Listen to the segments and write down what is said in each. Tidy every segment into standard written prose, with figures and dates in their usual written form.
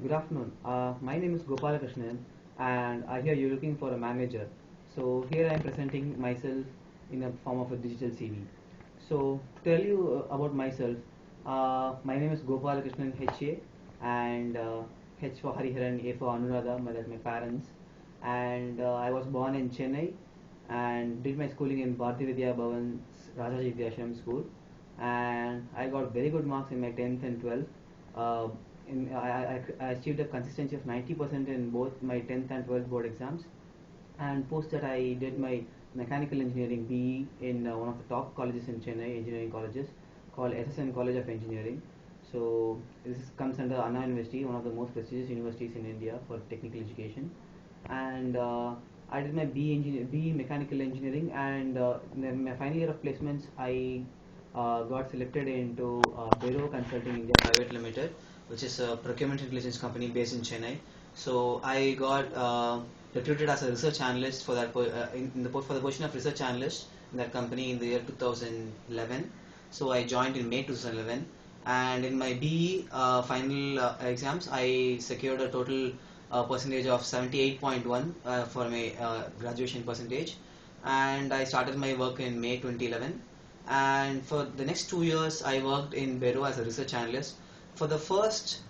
Good afternoon. My name is Gopala Krishnan, and I hear you're looking for a manager. So here I am presenting myself in a form of a digital CV. So to tell you about myself, my name is Gopala Krishnan HA, and H for Hariharan, A for Anuradha, that's my parents. And I was born in Chennai, and did my schooling in Bharati Vidya Bhavan's Rajaji Vidyashram School, and I got very good marks in my 10th and 12th. Uh, I achieved a consistency of 90% in both my 10th and 12th board exams, and post that I did my mechanical engineering BE in one of the top colleges in Chennai, engineering colleges, called SSN College of Engineering. So comes under Anna University, one of the most prestigious universities in India for technical education. And I did my BE mechanical engineering, and in my final year of placements, I got selected into Bureau Consulting India Private Limited, which is a procurement intelligence company based in Chennai. So I got recruited as a research analyst for that for the position of research analyst in that company in the year 2011. So I joined in May 2011, and in my BE final exams, I secured a total percentage of 78.1 for my graduation percentage, and I started my work in May 2011. And for the next 2 years, I worked in Bureau as a research analyst. For the first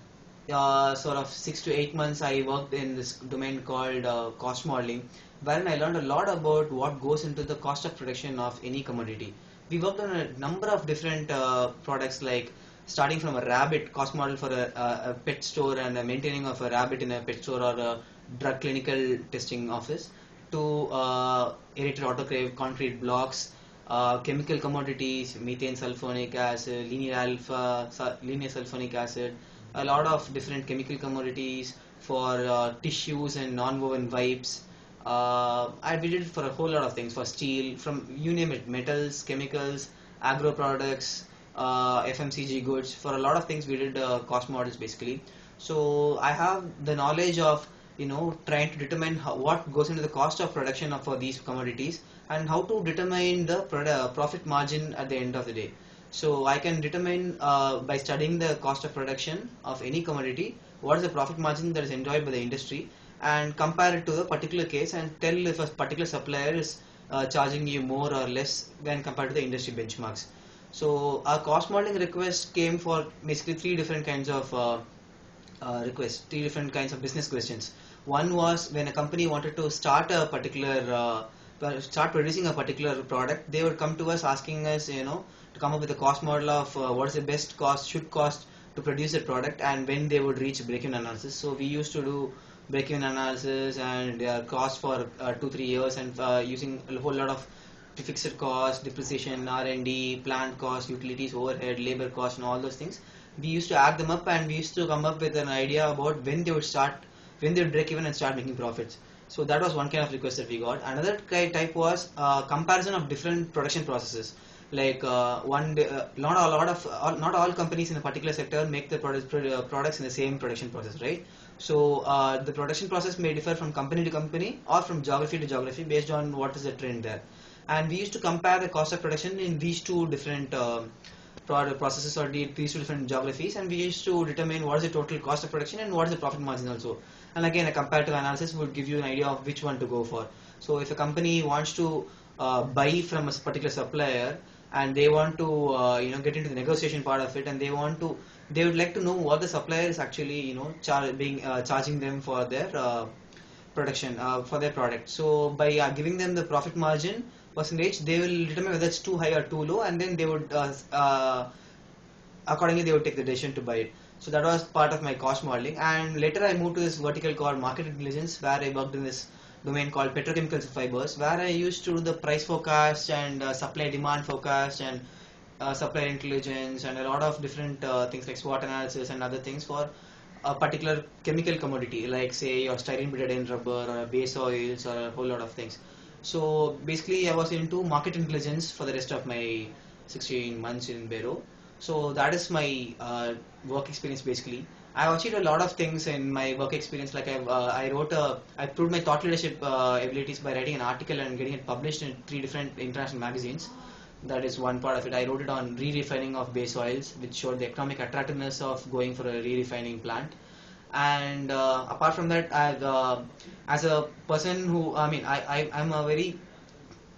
sort of 6 to 8 months, I worked in this domain called cost modeling, wherein I learned a lot about what goes into the cost of production of any commodity. We worked on a number of different products, like starting from a rabbit cost model for a pet store and a maintaining of a rabbit in a pet store or a drug clinical testing office, to aerated autoclave concrete blocks, chemical commodities, methane sulfonic acid, linear sulfonic acid, a lot of different chemical commodities for tissues and non-woven wipes. I did it for a whole lot of things, for steel, from you name it, metals, chemicals, agro products, FMCG goods. For a lot of things, we did cost models basically. So I have the knowledge of trying to determine what goes into the cost of production for these commodities, and how to determine the profit margin at the end of the day. So I can determine by studying the cost of production of any commodity, what is the profit margin that is enjoyed by the industry, and compare it to the particular case and tell if a particular supplier is charging you more or less when compared to the industry benchmarks. So our cost modeling request came for basically three different kinds of requests, three different kinds of business questions. One was when a company wanted to start a particular start producing a particular product, they would come to us asking us, to come up with a cost model of what is the best cost should cost to produce a product, and when they would reach break-even analysis. So we used to do break-even analysis and cost for 2-3 years, and using a whole lot of fixed cost, depreciation, R&D, plant cost, utilities, overhead, labor cost, and all those things. We used to add them up, and we used to come up with an idea about when they would break even and start making profits. So that was one kind of request that we got. Another type was comparison of different production processes. Like not all companies in a particular sector make the products in the same production process, right? So the production process may differ from company to company or from geography to geography based on what is the trend there. And we used to compare the cost of production in these two different processes or these two different geographies, and we used to determine what is the total cost of production and what is the profit margin also. And again, a comparative analysis would give you an idea of which one to go for. So if a company wants to buy from a particular supplier, and they want to get into the negotiation part of it, and they would like to know what the supplier is actually charging them for their production for their product. So by giving them the profit margin percentage, they will determine whether it's too high or too low, and then they would accordingly they would take the decision to buy it. So that was part of my cost modeling, and later I moved to this vertical called market intelligence, where I worked in this domain called petrochemicals and fibers, where I used to do the price forecast and supply demand forecast and supplier intelligence and a lot of different things like SWOT analysis and other things for a particular chemical commodity, like say your styrene betadine rubber or base oils or a whole lot of things. So basically I was into market intelligence for the rest of my 16 months in Bureau. So that is my work experience basically. I've achieved a lot of things in my work experience. Like I proved my thought leadership abilities by writing an article and getting it published in 3 different international magazines. That is one part of it. I wrote it on re-refining of base oils, which showed the economic attractiveness of going for a re-refining plant. And apart from that, as a person who, I'm a very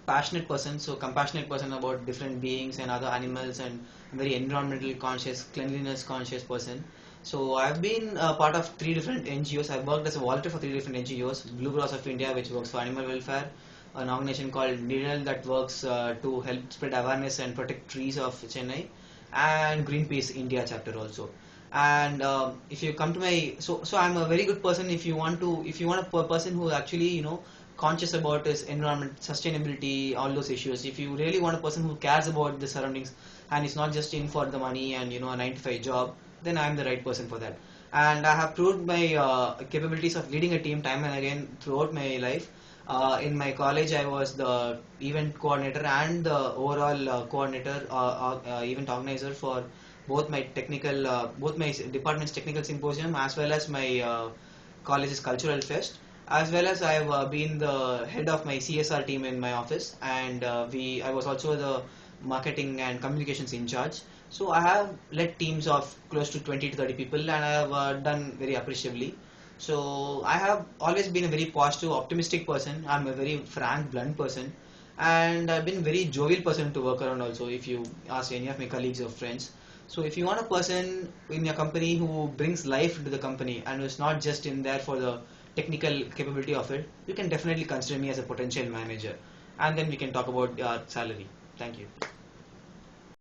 passionate person, so compassionate person about different beings and other animals, and very environmental conscious, cleanliness conscious person. So I've been part of 3 different NGOs. I've worked as a volunteer for 3 different NGOs. Blue Cross of India, which works for animal welfare, an organization called Nitie that works to help spread awareness and protect trees of Chennai, and Greenpeace India chapter also. And if you come to my, so I'm a very good person. If you want a person who actually conscious about his environment, sustainability, all those issues. If you really want a person who cares about the surroundings and is not just in for the money and a 9 to 5 job, then I'm the right person for that. And I have proved my capabilities of leading a team time and again throughout my life. In my college, I was the event coordinator and the overall coordinator, event organizer for both my department's technical symposium as well as my college's cultural fest. As well as I have been the head of my CSR team in my office, and I was also the marketing and communications in charge. So I have led teams of close to 20 to 30 people, and I have done very appreciably. So I have always been a very positive, optimistic person. I'm a very frank, blunt person, and I've been a very jovial person to work around also. If you ask any of my colleagues or friends, so if you want a person in your company who brings life to the company and who's not just in there for the technical capability of it, you can definitely consider me as a potential manager. And then we can talk about salary. Thank you.